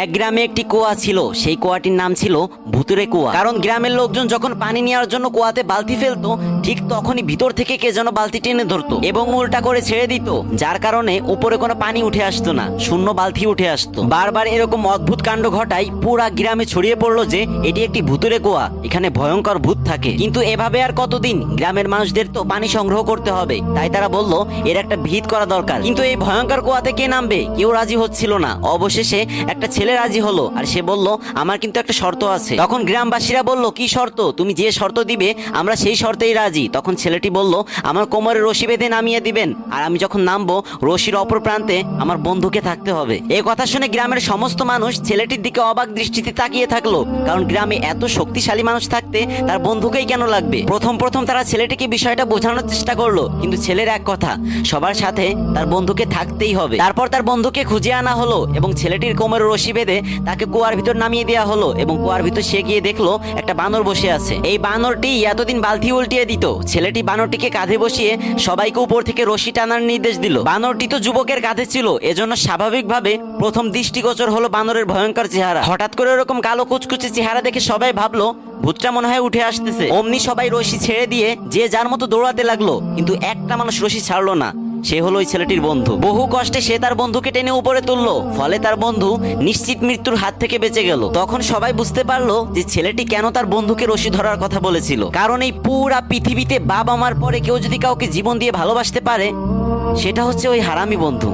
এক গ্রামে একটি কুয়া ছিল, সেই কুয়াটির নাম ছিল ভুতুরে কুয়া। কারণ গ্রামের লোকজন যখন পানি নেওয়ার জন্য কুয়াতে বালতি ফেলতো, ঠিক তখনই ভিতর থেকে কে যেন বালতি টেনে ধরতো এবং উল্টা করে ছেড়ে দিত, যার কারণে উপরে কোনো পানি উঠে আসতো না, শূন্য বালতি উঠে আসতো। বারবার এরকম অদ্ভুত কাণ্ড ঘটায় পুরা গ্রামে ছড়িয়ে পড়লো যে এটি একটি ভুতুরে কুয়া, এখানে ভয়ঙ্কর ভূত থাকে। কিন্তু এভাবে আর কতদিন, গ্রামের মানুষদের তো পানি সংগ্রহ করতে হবে, তাই তারা বলল এর একটা ভিত করা দরকার। কিন্তু এই ভয়ঙ্কর কুয়াতে কে নামবে, কেউ রাজি হচ্ছিল না। অবশেষে একটা ছেলে রাজি হলো, আর সে বলল আমার কিন্তু একটা শর্ত আছে। তখন গ্রামবাসীরা বলল কি শর্ত? তুমি যে শর্ত দিবে আমরা সেই শর্তেই রাজি। তখন ছেলেটি বলল আমার কোমরে রশি বেঁধে নামিয়ে দিবেন, আর আমি যখন নামবো রশির অপর প্রান্তে আমার বন্ধুকে থাকতে হবে। এই কথা শুনে গ্রামের সমস্ত মানুষ ছেলেটির দিকে অবাক দৃষ্টিতে তাকিয়ে থাকলো, কারণ গ্রামে এত শক্তিশালী মানুষ থাকতে তার বন্ধুকেই কেন লাগবে। প্রথম তারা ছেলেটিকে বিষয়টা বোঝানোর চেষ্টা করলো, কিন্তু ছেলের এক কথা, সবার সাথে তার বন্ধুকে থাকতেই হবে। তারপর তার বন্ধুকে খুঁজে আনা হলো এবং ছেলেটির কোমরে রশি বেঁধে তাকে কুয়ার ভিতর নামিয়ে দেওয়া হলো। এবং কুয়ার ভিতর সে গিয়ে দেখলো একটা বানর বসে আছে। এই বানরটি এতদিন বালতি উল্টিয়ে দিত। ছেলেটি বানরটিকে কাঁধে বসিয়ে সবাইকে উপর থেকে রশি টানার নির্দেশ দিল। বানরটি তো যুবকের কাঁধে ছিল, এজন্য স্বাভাবিকভাবে প্রথম দৃষ্টিগোচর হলো বানরের ভয়ঙ্কর চেহারা। হঠাৎ করে এরকম কালো কুচকুচে চেহারা দেখে সবাই ভাবলো ভূতটা মনে হয় উঠে আসতেছে। অমনি সবাই রশি ছেড়ে দিয়ে যে যার মতো দৌড়াতে লাগলো, কিন্তু একটা মানুষ রশি ছাড়লো না। সে হলো ওই ছেলেটির বন্ধু। বহু কষ্টে সে তার বন্ধুকে টেনে উপরে তুললো, ফলে তার বন্ধু নিশ্চিত মৃত্যুর হাত থেকে বেঁচে গেল। তখন সবাই বুঝতে পারলো যে ছেলেটি কেন তার বন্ধুকে রশি ধরার কথা বলেছিল। কারণ এই পুরা পৃথিবীতে বাবা মার পরে কেউ যদি কাউকে জীবন দিয়ে ভালোবাসতে পারে, সেটা হচ্ছে ওই হারামি বন্ধু।